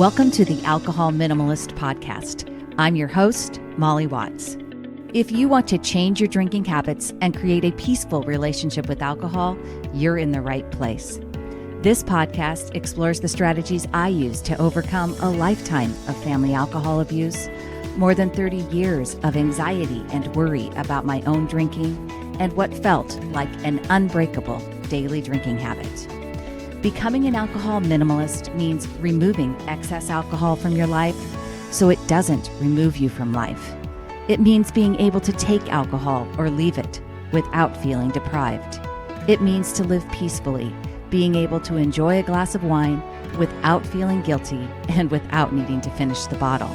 Welcome to the Alcohol Minimalist podcast. I'm your host, Molly Watts. If you want to change your drinking habits and create a peaceful relationship with alcohol, you're in the right place. This podcast explores the strategies I use to overcome a lifetime of family alcohol abuse, more than 30 years of anxiety and worry about my own drinking, and what felt like an unbreakable daily drinking habit. Becoming an alcohol minimalist means removing excess alcohol from your life so it doesn't remove you from life. It means being able to take alcohol or leave it without feeling deprived. It means to live peacefully, being able to enjoy a glass of wine without feeling guilty and without needing to finish the bottle.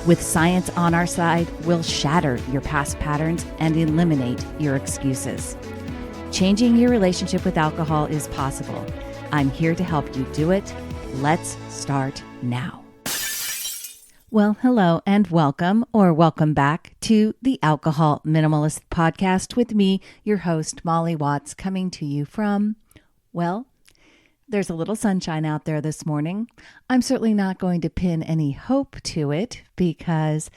With science on our side, we'll shatter your past patterns and eliminate your excuses. Changing your relationship with alcohol is possible. I'm here to help you do it. Let's start now. Well, hello and welcome back to the Alcohol Minimalist podcast with me, your host, Molly Watts, coming to you from, well, there's a little sunshine out there this morning. I'm certainly not going to pin any hope to it because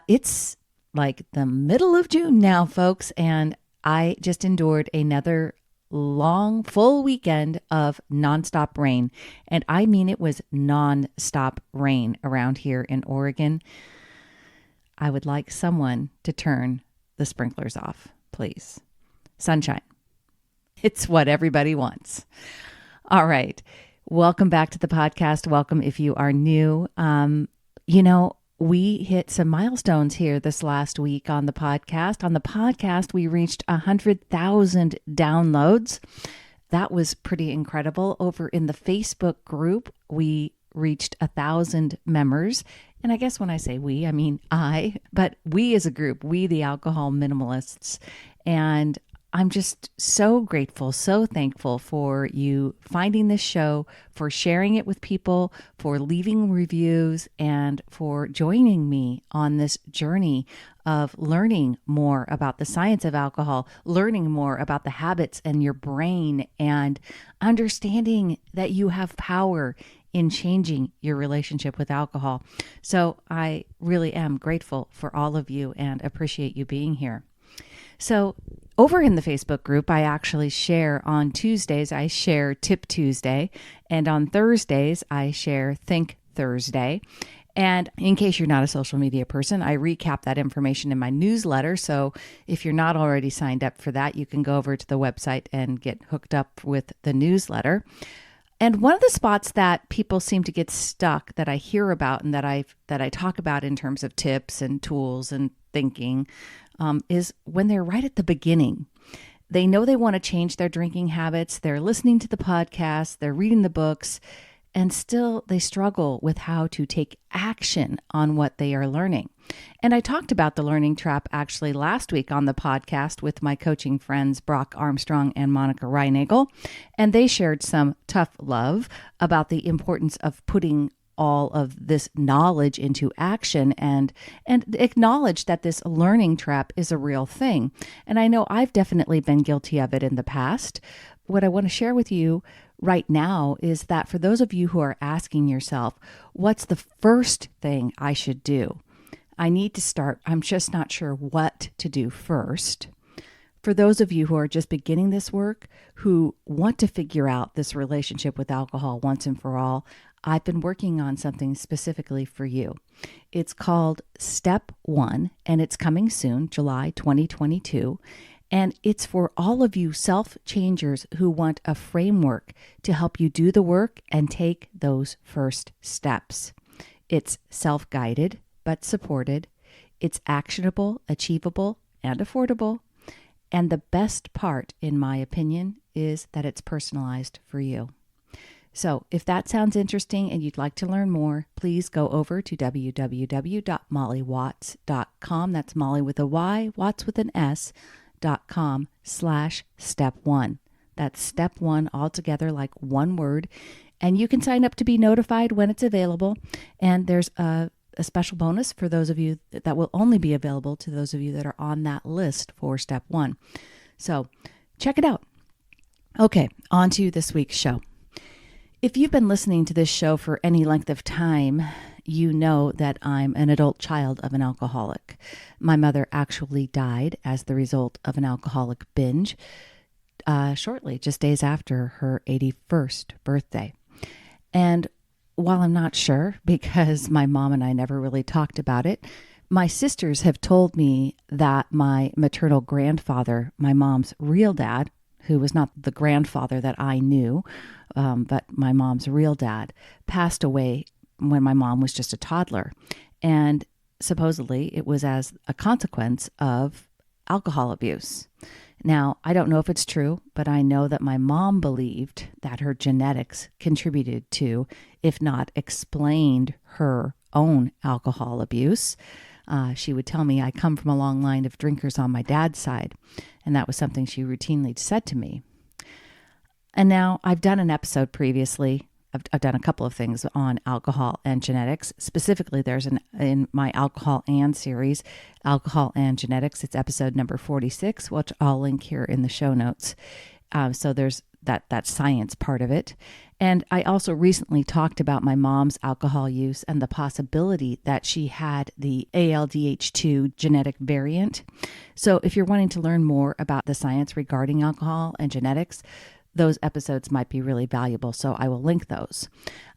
it's like the middle of June now, folks, and I just endured another long, full weekend of nonstop rain. And I mean, it was nonstop rain around here in Oregon. I would like someone to turn the sprinklers off, please. Sunshine. It's what everybody wants. All right. Welcome back to the podcast. Welcome if you are new. We hit some milestones here this last week on the podcast. On the podcast, we reached 100,000 downloads. That was pretty incredible. Over in the Facebook group, we reached 1,000 members. And I guess when I say we, I mean I, but we as a group, we the alcohol minimalists. And I'm just so grateful, so thankful for you finding this show, for sharing it with people, for leaving reviews, and for joining me on this journey of learning more about the science of alcohol, learning more about the habits and your brain, and understanding that you have power in changing your relationship with alcohol. So I really am grateful for all of you and appreciate you being here. So over in the Facebook group, I actually share on Tuesdays, I share Tip Tuesday, and on Thursdays, I share Think Thursday. And in case you're not a social media person, I recap that information in my newsletter. So if you're not already signed up for that, you can go over to the website and get hooked up with the newsletter. And one of the spots that people seem to get stuck that I hear about and that I talk about in terms of tips and tools and thinking is when they're right at the beginning. They know they want to change their drinking habits. They're listening to the podcast, they're reading the books, and still they struggle with how to take action on what they are learning. And I talked about the learning trap actually last week on the podcast with my coaching friends, Brock Armstrong and Monica Reinagel, and they shared some tough love about the importance of putting all of this knowledge into action and acknowledge that this learning trap is a real thing. And I know I've definitely been guilty of it in the past. What I want to share with you right now is that for those of you who are asking yourself, what's the first thing I should do? I need to start. I'm just not sure what to do first. For those of you who are just beginning this work, who want to figure out this relationship with alcohol once and for all, I've been working on something specifically for you. It's called Step 1, and it's coming soon, July 2022. And it's for all of you self-changers who want a framework to help you do the work and take those first steps. It's self-guided, but supported. It's actionable, achievable, and affordable. And the best part, in my opinion, is that it's personalized for you. So if that sounds interesting and you'd like to learn more, please go over to www.mollywatts.com. That's Molly with a Y, Watts with an S.com/step1. That's step 1 altogether, like one word. And you can sign up to be notified when it's available. And there's a special bonus for those of you that will only be available to those of you that are on that list for step 1. So check it out. Okay, on to this week's show. If you've been listening to this show for any length of time, you know that I'm an adult child of an alcoholic. My mother actually died as the result of an alcoholic binge shortly, just days after her 81st birthday. And while I'm not sure, because my mom and I never really talked about it, my sisters have told me that my maternal grandfather, my mom's real dad, who was not the grandfather that I knew, but my mom's real dad, passed away when my mom was just a toddler. And supposedly it was as a consequence of alcohol abuse. Now, I don't know if it's true, but I know that my mom believed that her genetics contributed to, if not explained, her own alcohol abuse. She would tell me I come from a long line of drinkers on my dad's side, and that was something she routinely said to me. And now I've done an episode previously. I've done a couple of things on alcohol and genetics. Specifically, there's in my Alcohol and series, Alcohol and Genetics. It's episode number 46, which I'll link here in the show notes. So there's that science part of it. And I also recently talked about my mom's alcohol use and the possibility that she had the ALDH2 genetic variant. So if you're wanting to learn more about the science regarding alcohol and genetics, those episodes might be really valuable, so I will link those.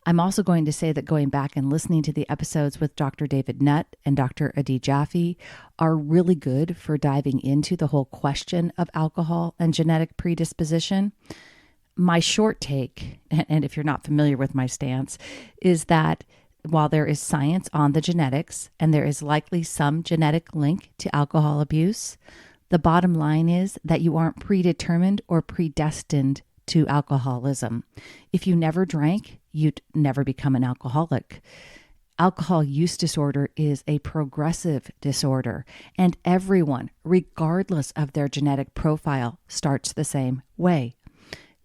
I'm also going to say that going back and listening to the episodes with Dr. David Nutt and Dr. Adi Jaffe are really good for diving into the whole question of alcohol and genetic predisposition. My short take, and if you're not familiar with my stance, is that while there is science on the genetics and there is likely some genetic link to alcohol abuse, the bottom line is that you aren't predetermined or predestined to alcoholism. If you never drank, you'd never become an alcoholic. Alcohol use disorder is a progressive disorder, and everyone, regardless of their genetic profile, starts the same way.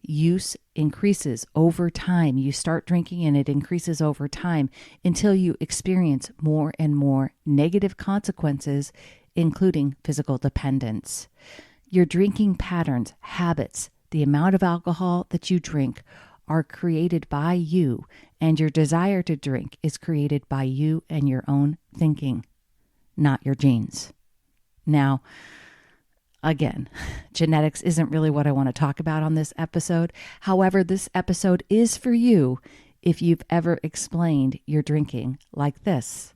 Use increases over time. You start drinking and it increases over time until you experience more and more negative consequences, including physical dependence. Your drinking patterns, habits, the amount of alcohol that you drink are created by you, and your desire to drink is created by you and your own thinking, not your genes. Now, again, genetics isn't really what I want to talk about on this episode. However, this episode is for you if you've ever explained your drinking like this.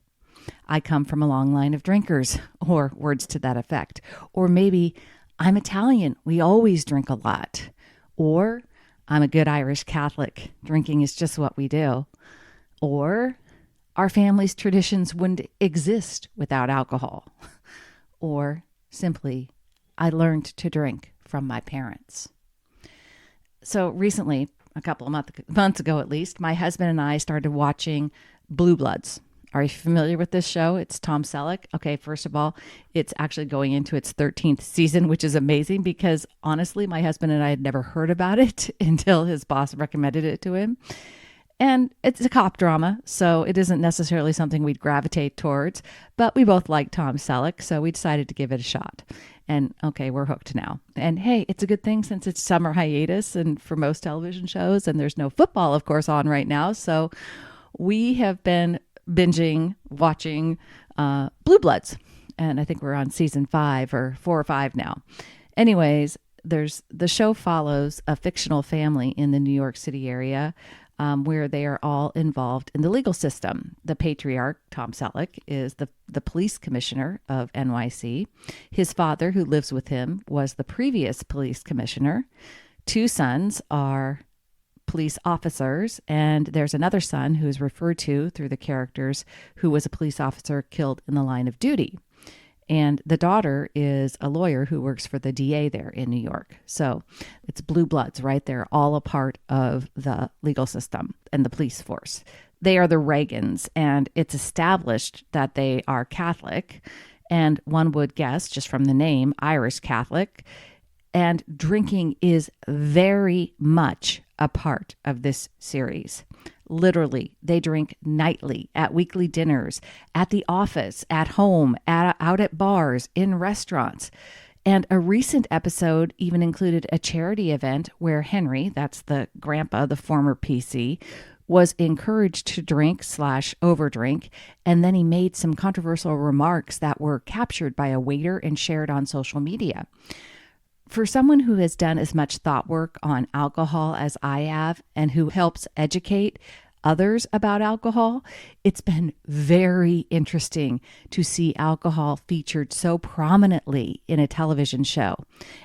I come from a long line of drinkers, or words to that effect. Or maybe I'm Italian. We always drink a lot. Or I'm a good Irish Catholic. Drinking is just what we do. Or our family's traditions wouldn't exist without alcohol. Or simply, I learned to drink from my parents. So recently, a couple of months ago at least, my husband and I started watching Blue Bloods. Are you familiar with this show? It's Tom Selleck. Okay, first of all, it's actually going into its 13th season, which is amazing because honestly, my husband and I had never heard about it until his boss recommended it to him. And it's a cop drama, so it isn't necessarily something we'd gravitate towards, but we both like Tom Selleck, so we decided to give it a shot. And okay, we're hooked now. And hey, it's a good thing since it's summer hiatus and for most television shows, and there's no football, of course, on right now. So we have been watching Blue Bloods. And I think we're on season 5 or 4 or 5 now. Anyways, the show follows a fictional family in the New York City area where they are all involved in the legal system. The patriarch, Tom Selleck, is the police commissioner of NYC. His father, who lives with him, was the previous police commissioner. 2 sons are police officers, and there's another son who is referred to through the characters who was a police officer killed in the line of duty. And the daughter is a lawyer who works for the DA there in New York. So it's Blue Bloods, right? They're all a part of the legal system and the police force. They are the Reagans, and it's established that they are Catholic, and one would guess, just from the name, Irish Catholic. And drinking is very much a part of this series. Literally, they drink nightly, at weekly dinners, at the office, at home, out at bars, in restaurants. And a recent episode even included a charity event where Henry, that's the grandpa, the former PC, was encouraged to drink/overdrink, and then he made some controversial remarks that were captured by a waiter and shared on social media. For someone who has done as much thought work on alcohol as I have and who helps educate others about alcohol, it's been very interesting to see alcohol featured so prominently in a television show.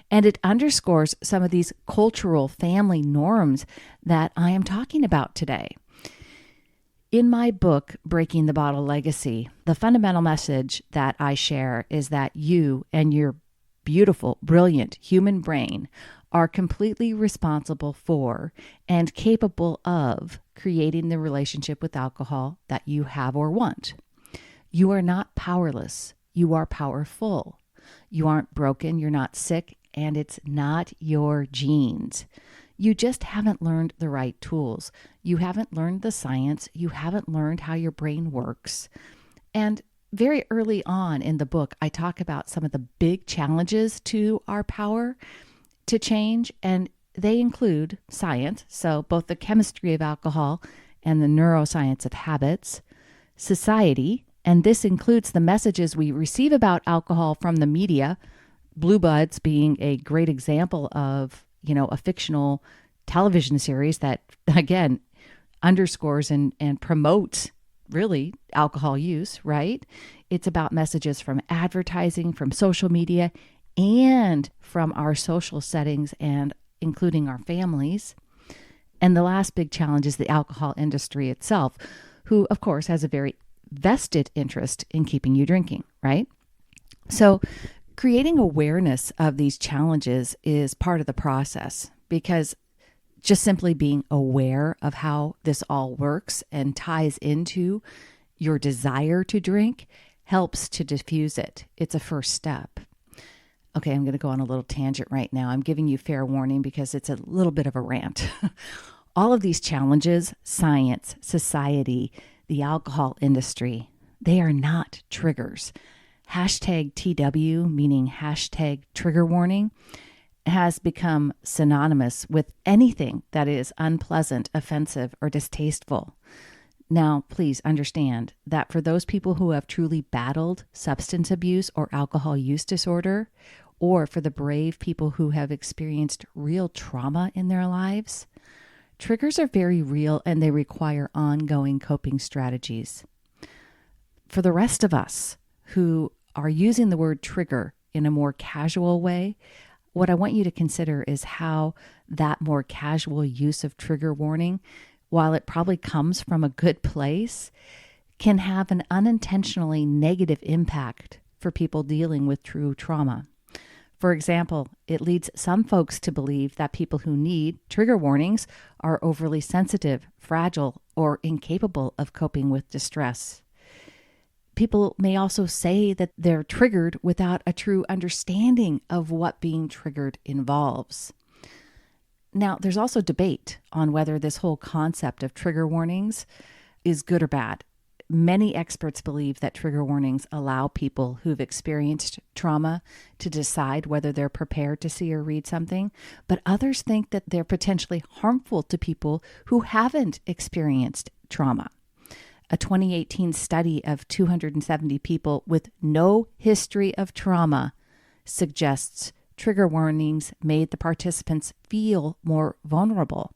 And it underscores some of these cultural family norms that I am talking about today. In my book, Breaking the Bottle Legacy, the fundamental message that I share is that you and your beautiful, brilliant human brain are completely responsible for and capable of creating the relationship with alcohol that you have or want. You are not powerless. You are powerful. You aren't broken. You're not sick. And it's not your genes. You just haven't learned the right tools. You haven't learned the science. You haven't learned how your brain works. And very early on in the book, I talk about some of the big challenges to our power to change, and they include science, so both the chemistry of alcohol and the neuroscience of habits, society, and this includes the messages we receive about alcohol from the media, Blue Buds being a great example of, a fictional television series that, again, underscores and promotes really alcohol use, right? It's about messages from advertising, from social media, and from our social settings and including our families. And the last big challenge is the alcohol industry itself, who, of course, has a very vested interest in keeping you drinking, right? So creating awareness of these challenges is part of the process, because just simply being aware of how this all works and ties into your desire to drink helps to diffuse it. It's a first step. Okay, I'm going to go on a little tangent right now. I'm giving you fair warning because it's a little bit of a rant. All of these challenges, science, society, the alcohol industry, they are not triggers. Hashtag TW, meaning hashtag trigger warning, has become synonymous with anything that is unpleasant, offensive, or distasteful. Now, please understand that for those people who have truly battled substance abuse or alcohol use disorder, or for the brave people who have experienced real trauma in their lives, triggers are very real and they require ongoing coping strategies. For the rest of us who are using the word trigger in a more casual way, what I want you to consider is how that more casual use of trigger warning, while it probably comes from a good place, can have an unintentionally negative impact for people dealing with true trauma. For example, it leads some folks to believe that people who need trigger warnings are overly sensitive, fragile, or incapable of coping with distress. People may also say that they're triggered without a true understanding of what being triggered involves. Now, there's also debate on whether this whole concept of trigger warnings is good or bad. Many experts believe that trigger warnings allow people who've experienced trauma to decide whether they're prepared to see or read something, but others think that they're potentially harmful to people who haven't experienced trauma. A 2018 study of 270 people with no history of trauma suggests trigger warnings made the participants feel more vulnerable.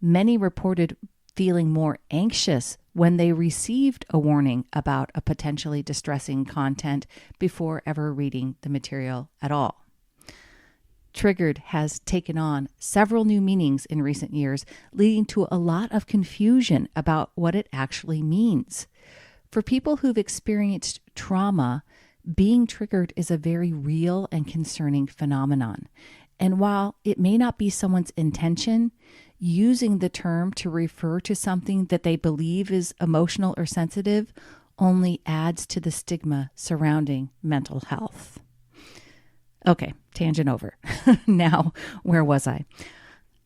Many reported feeling more anxious when they received a warning about a potentially distressing content before ever reading the material at all. Triggered has taken on several new meanings in recent years, leading to a lot of confusion about what it actually means. For people who've experienced trauma, being triggered is a very real and concerning phenomenon. And while it may not be someone's intention, using the term to refer to something that they believe is emotional or sensitive only adds to the stigma surrounding mental health. Okay, tangent over. Now, where was I?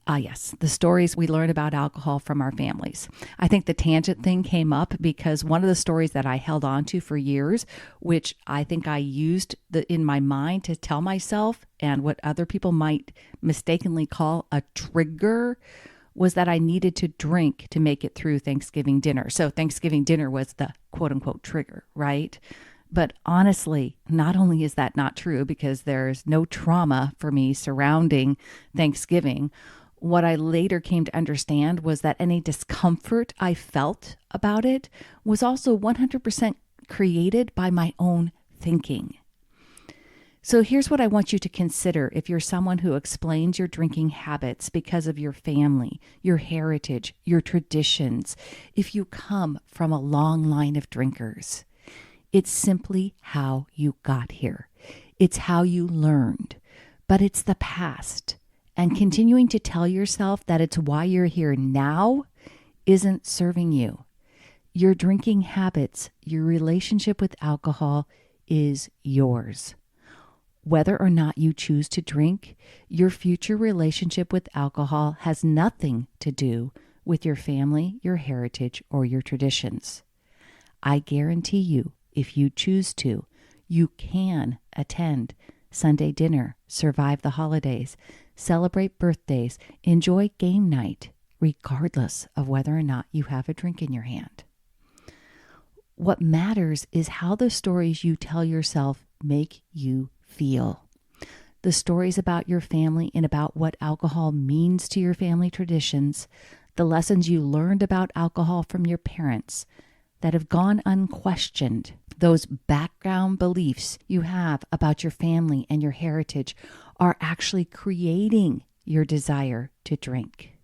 Yes, the stories we learn about alcohol from our families. I think the tangent thing came up because one of the stories that I held on to for years, which I think I used in my mind to tell myself and what other people might mistakenly call a trigger, was that I needed to drink to make it through Thanksgiving dinner. So Thanksgiving dinner was the quote unquote trigger, right? But honestly, not only is that not true because there's no trauma for me surrounding Thanksgiving, what I later came to understand was that any discomfort I felt about it was also 100% created by my own thinking. So here's what I want you to consider if you're someone who explains your drinking habits because of your family, your heritage, your traditions, if you come from a long line of drinkers. It's simply how you got here. It's how you learned, but it's the past. And continuing to tell yourself that it's why you're here now isn't serving you. Your drinking habits, your relationship with alcohol is yours. Whether or not you choose to drink, your future relationship with alcohol has nothing to do with your family, your heritage, or your traditions. I guarantee you, if you choose to, you can attend Sunday dinner, survive the holidays, celebrate birthdays, enjoy game night, regardless of whether or not you have a drink in your hand. What matters is how the stories you tell yourself make you feel. The stories about your family and about what alcohol means to your family traditions, the lessons you learned about alcohol from your parents that have gone unquestioned, those background beliefs you have about your family and your heritage are actually creating your desire to drink.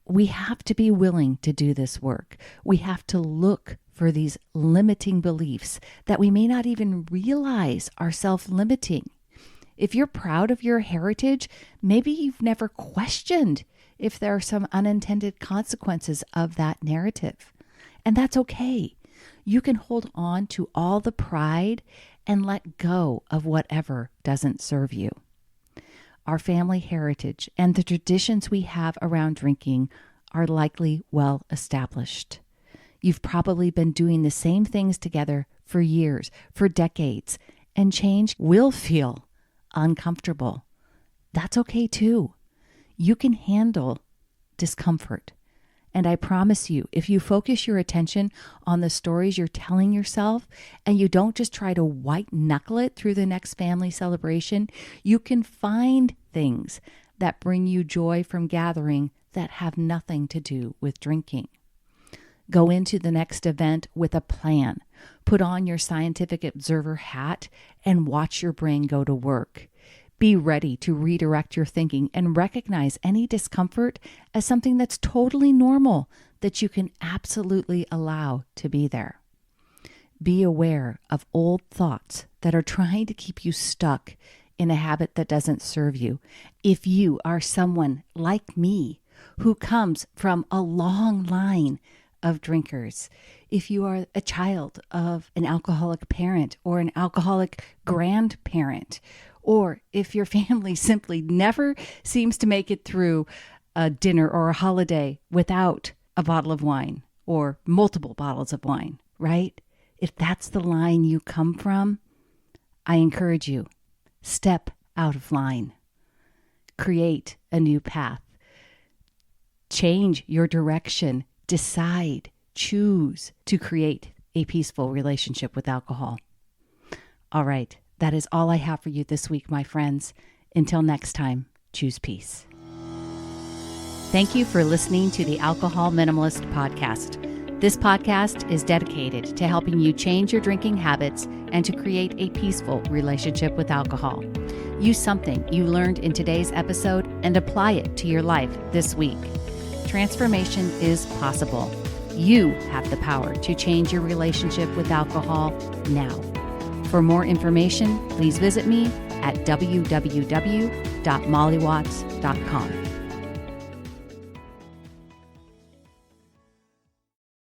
We have to be willing to do this work. We have to look for these limiting beliefs that we may not even realize are self-limiting. If you're proud of your heritage, maybe you've never questioned if there are some unintended consequences of that narrative. And that's okay. You can hold on to all the pride and let go of whatever doesn't serve you. Our family heritage and the traditions we have around drinking are likely well established. You've probably been doing the same things together for years, for decades, and change will feel uncomfortable. That's okay too. You can handle discomfort. And I promise you, if you focus your attention on the stories you're telling yourself and you don't just try to white knuckle it through the next family celebration, you can find things that bring you joy from gathering that have nothing to do with drinking. Go into the next event with a plan. Put on your scientific observer hat and watch your brain go to work. Be ready to redirect your thinking and recognize any discomfort as something that's totally normal that you can absolutely allow to be there. Be aware of old thoughts that are trying to keep you stuck in a habit that doesn't serve you. If you are someone like me who comes from a long line of drinkers, if you are a child of an alcoholic parent or an alcoholic grandparent, or if your family simply never seems to make it through a dinner or a holiday without a bottle of wine or multiple bottles of wine, right? If that's the line you come from, I encourage you, step out of line. Create a new path. Change your direction. Decide, choose to create a peaceful relationship with alcohol. All right. That is all I have for you this week, my friends. Until next time, choose peace. Thank you for listening to the Alcohol Minimalist podcast. This podcast is dedicated to helping you change your drinking habits and to create a peaceful relationship with alcohol. Use something you learned in today's episode and apply it to your life this week. Transformation is possible. You have the power to change your relationship with alcohol now. For more information, please visit me at www.mollywatts.com.